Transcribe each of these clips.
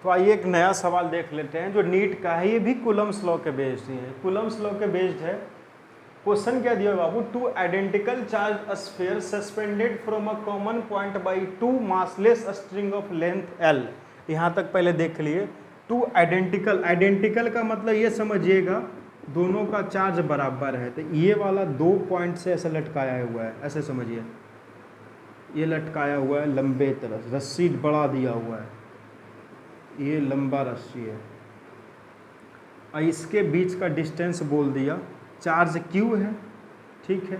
तो आइए एक नया सवाल देख लेते हैं जो नीट का है, ये भी कूलम्स लॉ के बेस्ड ही है। कूलम्स लॉ के बेस्ड है। क्वेश्चन क्या दिया बाबू, two identical charge sphere suspended from a common point by two massless string of length L. यहाँ तक पहले देख लिए। टू आइडेंटिकल, आइडेंटिकल का मतलब ये समझिएगा दोनों का चार्ज बराबर है। तो ये वाला 2 पॉइंट से ऐसे लटकाया हुआ है, ऐसे समझिए, ये लटकाया हुआ है लंबे तरह, रस्सी बढ़ा दिया हुआ है, ये लंबा रस्सी है और इसके बीच का डिस्टेंस बोल दिया, चार्ज क्यू है, ठीक है।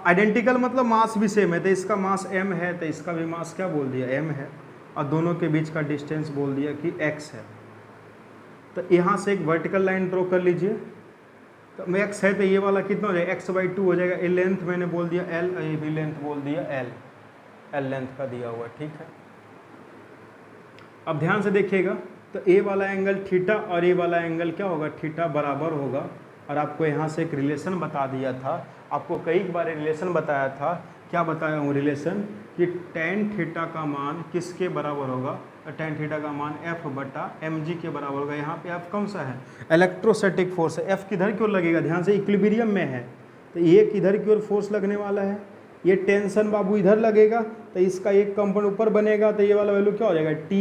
आइडेंटिकल मतलब मास भी सेम है, तो इसका मास m है तो इसका भी मास क्या बोल दिया, m है, और दोनों के बीच का डिस्टेंस बोल दिया कि x है। तो यहाँ से एक वर्टिकल लाइन ड्रॉ कर लीजिए। तो x है तो ये वाला कितना हो जाएगा, x/2 हो जाएगा। ये लेंथ मैंने बोल दिया l, ये भी लेंथ बोल दिया l लेंथ का दिया हुआ, ठीक है। अब ध्यान से देखिएगा, तो ए वाला एंगल थीटा और ये वाला एंगल क्या होगा, थीटा बराबर होगा। और आपको यहाँ से एक रिलेशन बता दिया था, आपको कई बार रिलेशन बताया था। क्या बताया हूँ रिलेशन, कि tan थीटा का मान किसके बराबर होगा, tan थीटा का मान F/mg के बराबर होगा। यहाँ पे F कौन सा है, इलेक्ट्रोस्टैटिक फोर्स है। F किधर की ओर लगेगा, ध्यान से, इक्विलिब्रियम में है तो ये किधर की ओर फोर्स लगने वाला है, ये टेंशन बाबू इधर लगेगा तो इसका एक कंपोनेंट ऊपर बनेगा, तो ये वाला वैल्यू क्या हो जाएगा T,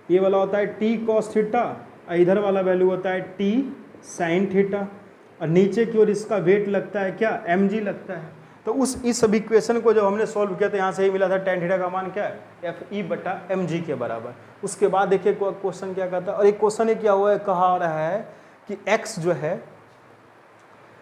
ये वाला होता है T cos थीटा और इधर वाला वैल्यू होता है T sin थीटा, और नीचे की ओर इसका वेट लगता है क्या, mg लगता है। तो इस सब इक्वेशन को जब हमने सॉल्व किया तो यहाँ से ही मिला था tan थीटा का मान क्या है, Fe/mg के बराबर। उसके बाद देखिए क्वेश्चन क्या कहता है, और एक क्वेश्चन ये क्या हुआ है, कहा रहा है कि x जो है,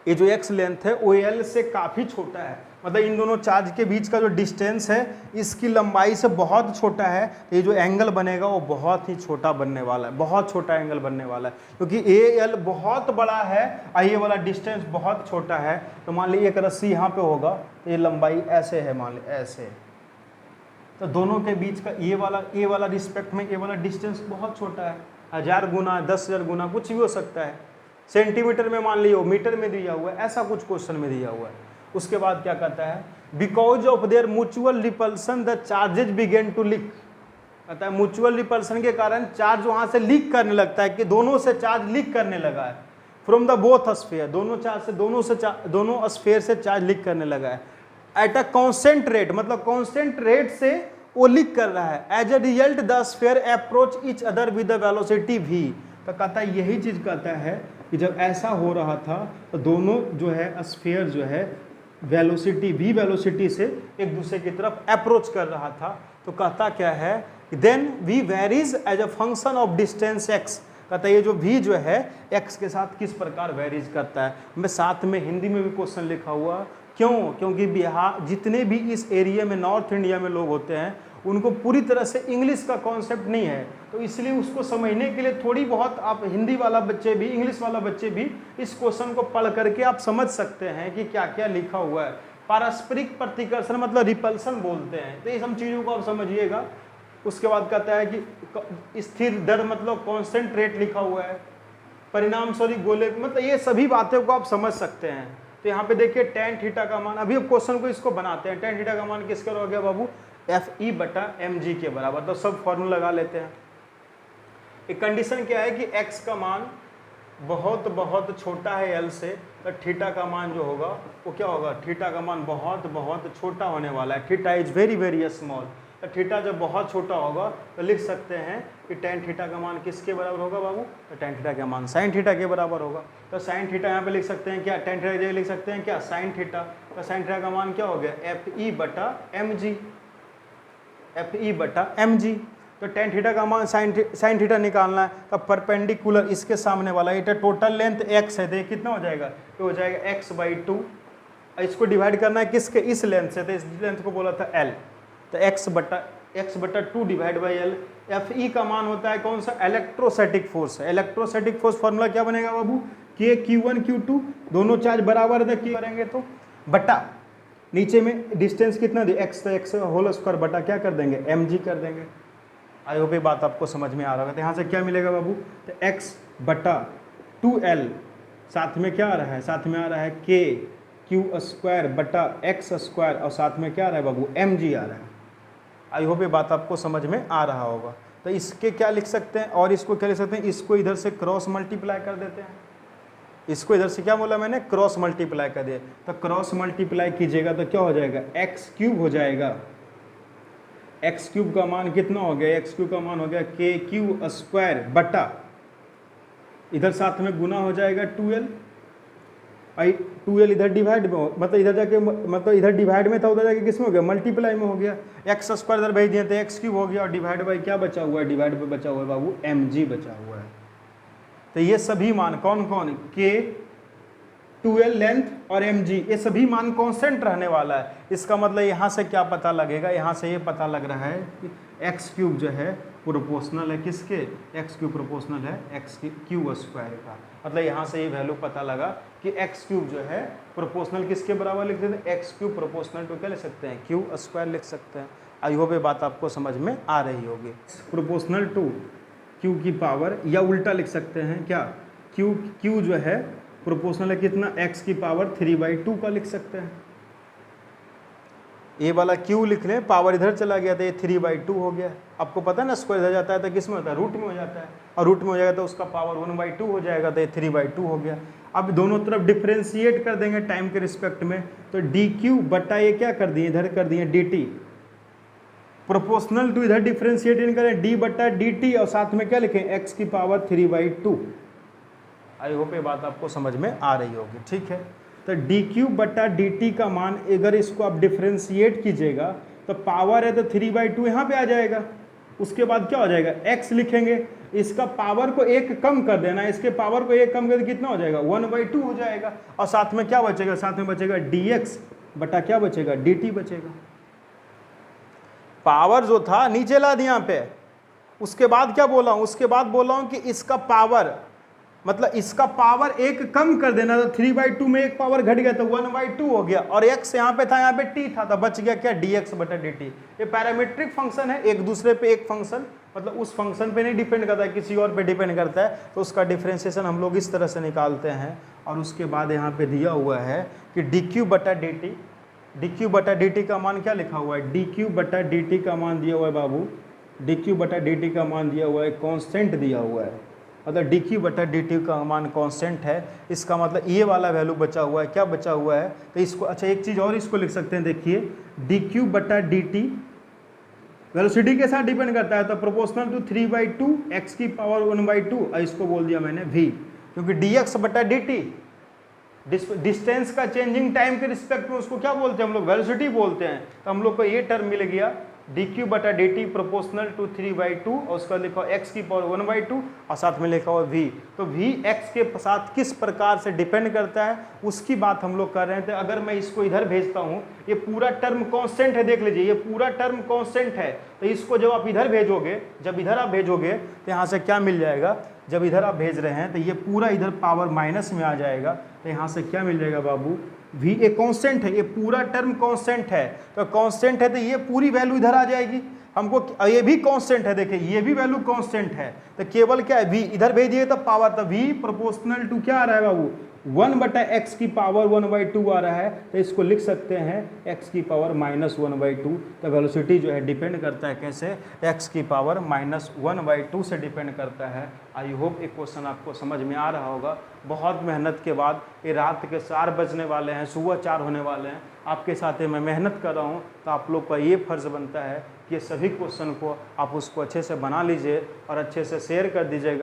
ये जो x लेंथ है वो l से काफ़ी छोटा है, मतलब इन दोनों चार्ज के बीच का जो डिस्टेंस है इसकी लंबाई से बहुत छोटा है। तो ये जो एंगल बनेगा वो बहुत ही छोटा बनने वाला है, बहुत छोटा एंगल बनने वाला है, क्योंकि ए एल बहुत बड़ा है और ये वाला डिस्टेंस बहुत छोटा है। तो मान लीजिए एक रस्सी यहाँ पे होगा तो ये लंबाई ऐसे है, मान लीजिए ऐसे, तो दोनों के बीच का ये वाला रिस्पेक्ट में ये वाला डिस्टेंस बहुत छोटा है, 1000 गुना 10,000 गुना कुछ भी हो सकता है, सेंटीमीटर में मान लियो, मीटर में दिया हुआ है, ऐसा कुछ क्वेश्चन में दिया हुआ है। उसके बाद क्या कहता है, because of their mutual repulsion the charges begin to leak. कहता है म्यूचुअल रिपल्सन के कारण चार्ज वहां से लीक करने लगता है, कि दोनों से चार्ज लीक करने लगा है, फ्रॉम द बोथ स्फीयर, दोनों स्फीयर से चार्ज लीक करने लगा है, एट अ कांस्टेंट रेट, मतलब कांस्टेंट रेट से वो लीक कर रहा है। As a result the sphere approach each other with the velocity v। तो कहता है यही चीज कहता है कि जब ऐसा हो रहा था तो दोनों जो है स्फीयर जो है वेलोसिटी v वेलोसिटी से एक दूसरे की तरफ अप्रोच कर रहा था। तो कहता क्या है, then v varies as a function of distance x। कहता है ये जो v जो है x के साथ किस प्रकार वेरीज करता है। मैं साथ में हिंदी में भी क्वेश्चन लिखा हुआ, क्यों, क्योंकि बिहार जितने भी इस एरिया में नॉर्थ इंडिया में लोग होते हैं उनको पूरी तरह से इंग्लिश का कॉन्सेप्ट नहीं है, तो इसलिए उसको समझने के लिए थोड़ी बहुत आप हिंदी वाला बच्चे भी, इंग्लिश वाला बच्चे भी इस क्वेश्चन को पढ़ करके आप समझ सकते हैं कि क्या क्या लिखा हुआ है। पारस्परिक प्रतिकर्षण मतलब रिपल्सन बोलते हैं, तो ये सब चीज़ों को आप समझिएगा। उसके बाद कहता है कि स्थिर दर मतलब कॉन्स्टेंट रेट लिखा हुआ है, परिणाम गोले, मतलब ये सभी बातों को आप समझ सकते हैं। तो यहाँ पे देखिए tan थीटा का मान, अभी अब क्वेश्चन को इसको बनाते हैं, tan थीटा का मान किसका हो गया बाबू, Fe/mg के बराबर। तो सब फॉर्मूला लगा लेते हैं। एक कंडीशन क्या है कि x का मान बहुत बहुत छोटा है l से, तो थीटा का मान जो होगा वो क्या होगा, थीटा का मान बहुत बहुत छोटा होने वाला है, theta is very very small. तो थीटा जब बहुत छोटा होगा तो लिख सकते हैं कि tan थीटा का मान किसके बराबर होगा बाबू, तो tan थीटा का मान sin थीटा के बराबर होगा। तो sin थीटा यहाँ पे लिख सकते हैं क्या, tan थीटा की जगह लिख सकते हैं क्या, sin थीटा। तो sin थीटा का मान क्या हो गया, Fe/mg, Fe/mg। तो tan थीटा का मान sin थीटा निकालना है, तो परपेंडिकुलर इसके सामने वाला, ये टोटल लेंथ x है, तो कितना हो जाएगा, तो हो जाएगा x/2। इसको डिवाइड करना है किसके, इस लेंथ से, तो इस लेंथ को बोला था l, तो x/2 divide by l। Fe का मान होता है कौन सा, इलेक्ट्रोस्टैटिक फोर्स है। इलेक्ट्रोस्टैटिक फोर्स फॉर्मूला क्या बनेगा बाबू, K Q1 Q2, दोनों चार्ज बराबर है, क्या करेंगे तो बटा नीचे में डिस्टेंस कितना दे, x, तो x होल स्क्वायर बटा क्या कर देंगे, mg कर देंगे। आई होप ये बात आपको समझ में आ रहा होगा। तो यहाँ से क्या मिलेगा बाबू, तो x/2l, साथ में क्या आ रहा है, साथ में आ रहा है k Q²/x², और साथ में क्या आ रहा है बाबू, mg आ रहा है। आई होप ये बात आपको समझ में आ रहा होगा। तो इसके क्या लिख सकते हैं और इसको क्या लिख सकते हैं, इसको इधर से क्रॉस मल्टीप्लाई कर देते हैं। इसको इधर से क्या बोला मैंने, क्रॉस मल्टीप्लाई कर दिया। तो क्रॉस मल्टीप्लाई कीजिएगा तो क्या हो जाएगा, एक्स क्यूब हो जाएगा। एक्स क्यूब का मान कितना हो गया, एक्स क्यूब का मान हो गया के क्यू स्क्वायर बटा, इधर साथ में गुना हो जाएगा 12, 12 इधर डिवाइड में, मतलब इधर जाके, मतलब इधर डिवाइड में था, उधर जाके किस में हो गया, मल्टीप्लाई में हो गया। एक्स स्क्वायर इधर भेज दिए तो एक्स क्यूब हो गया, और डिवाइड बाई क्या बचा हुआ है, डिवाइड बाई बचा हुआ है बाबू mg बचा हुआ है। तो ये सभी मान कौन कौन, के, 12 लेंथ और mg, ये सभी मान कांस्टेंट रहने वाला है। इसका मतलब यहाँ से क्या पता लगेगा, यहाँ से ये पता लग रहा है कि एक्स क्यूब जो है प्रोपोर्शनल है किसके, एक्स क्यूब प्रोपोर्शनल है एक्स क्यूब स्क्वायर का। मतलब यहाँ से ये वैल्यू पता लगा कि एक्स क्यूब जो है प्रोपोर्शनल किसके बराबर लिख देते हैं, एक्स क्यूब प्रोपोर्शनल टू क्या लिख सकते हैं, क्यू स्क्वायर लिख सकते हैं। आई होप ये बात आपको समझ में आ रही होगी। प्रोपोर्शनल टू क्यू की पावर, या उल्टा लिख सकते हैं क्या, क्यू जो है प्रोपोर्शनल है कितना, एक्स की पावर 3/2 का लिख सकते हैं। ये वाला क्यू लिख लें, पावर इधर चला गया तो ये 3/2 हो गया। आपको पता है ना, स्क्वायर इधर जाता है तो किस में होता है, रूट में हो जाता है, और रूट में हो जाएगा तो उसका पावर 1/2 हो जाएगा, तो ये 3/2 हो गया। अब दोनों तरफ डिफ्रेंशिएट कर देंगे टाइम के रिस्पेक्ट में, तो डी क्यू बटा ये क्या कर दिए, इधर कर दिए डी टी, प्रोपोर्शनल टू इधर डिफ्रेंशिएट इन करें डी बटा डी टी, और साथ में क्या लिखें, एक्स की पावर 3/2। आई होप ये बात आपको समझ में आ रही होगी, ठीक है। तो डी क्यूब बटा डी टी का मान, अगर इसको आप डिफ्रेंशिएट कीजिएगा तो पावर है तो 3/2 यहाँ पे आ जाएगा। उसके बाद क्या हो जाएगा, x लिखेंगे, इसका पावर को एक कम कर देना, इसके पावर को एक कम कर कितना हो जाएगा, 1/2 हो जाएगा। और साथ में क्या बचेगा, साथ में बचेगा dx बटा क्या बचेगा, dt बचेगा। पावर जो था नीचे ला दिया यहाँ पे। उसके बाद क्या बोला हूँ, उसके बाद बोला हूँ कि इसका पावर, मतलब इसका पावर एक कम कर देना, तो 3/2 में एक पावर घट गया तो 1/2 हो गया, और x यहाँ पे था, यहाँ पे t था, तो बच गया क्या, dx बटा dt। ये पैरामीट्रिक फंक्शन है, एक दूसरे पे एक फंक्शन, मतलब उस फंक्शन पे नहीं डिपेंड करता है, किसी और पे डिपेंड करता है, तो उसका डिफ्रेंशिएशन हम लोग इस तरह से निकालते हैं। और उसके बाद यहाँ पे दिया हुआ है कि dq बटा dt, dq बटा dt का मान क्या लिखा हुआ है, dq बटा dt का मान दिया हुआ है बाबू, dq बटा dt का मान दिया हुआ है, कॉन्स्टेंट दिया हुआ है, मतलब डी क्यू बटा डी टी का मान कांस्टेंट है। इसका मतलब ये वाला वैल्यू बचा हुआ है, क्या बचा हुआ है, तो इसको, अच्छा एक चीज़ और इसको लिख सकते हैं, देखिए डी क्यू बटा डी टी वेलोसिटी के साथ डिपेंड करता है, तो प्रोपोर्शनल टू 3/2 एक्स की पावर 1/2, और इसको बोल दिया मैंने v, क्योंकि डी एक्स बटा डी टी डिस्टेंस का चेंजिंग टाइम के रिस्पेक्ट में उसको क्या बोलते हैं हम लोग, वेलोसिटी बोलते हैं। तो हम लोग को ये टर्म मिल गया डी क्यू बटा डी टी प्रोपोर्शनल टू 3/2, और उसका लिखा एक्स की पावर 1/2, और साथ में लिखा हुआ v। तो v x के साथ किस प्रकार से डिपेंड करता है उसकी बात हम लोग कर रहे थे। अगर मैं इसको इधर भेजता हूँ, ये पूरा टर्म कांस्टेंट है, देख लीजिए ये पूरा टर्म कांस्टेंट है, तो इसको जब आप इधर भेजोगे, जब इधर आप भेजोगे तो यहाँ से क्या मिल जाएगा, जब इधर आप भेज रहे हैं तो ये पूरा इधर पावर माइनस में आ जाएगा, तो यहाँ से क्या मिल जाएगा बाबू, v एक कांस्टेंट है, ये पूरा टर्म कांस्टेंट है, तो कांस्टेंट है तो ये पूरी वैल्यू इधर आ जाएगी हमको, ये भी कांस्टेंट है, देखिए ये भी वैल्यू कांस्टेंट है, तो केवल क्या है v इधर भेजिए तो पावर, तो v प्रोपोर्शनल टू क्या आ रहा है बाबू, 1 बटा एक्स की पावर 1/2 आ रहा है, तो इसको लिख सकते हैं एक्स की पावर -1/2। तो वेलोसिटी जो है डिपेंड करता है कैसे, एक्स की पावर -1/2 से डिपेंड करता है। आई होप ये क्वेश्चन आपको समझ में आ रहा होगा। बहुत मेहनत के बाद ये रात के 4 बजने वाले हैं, सुबह 4 होने वाले हैं, आपके साथ मैं मेहनत कर रहा हूँ, तो आप लोग का ये फ़र्ज़ बनता है कि सभी क्वेश्चन को आप उसको अच्छे से बना लीजिए और अच्छे से शेयर कर दीजिएगा।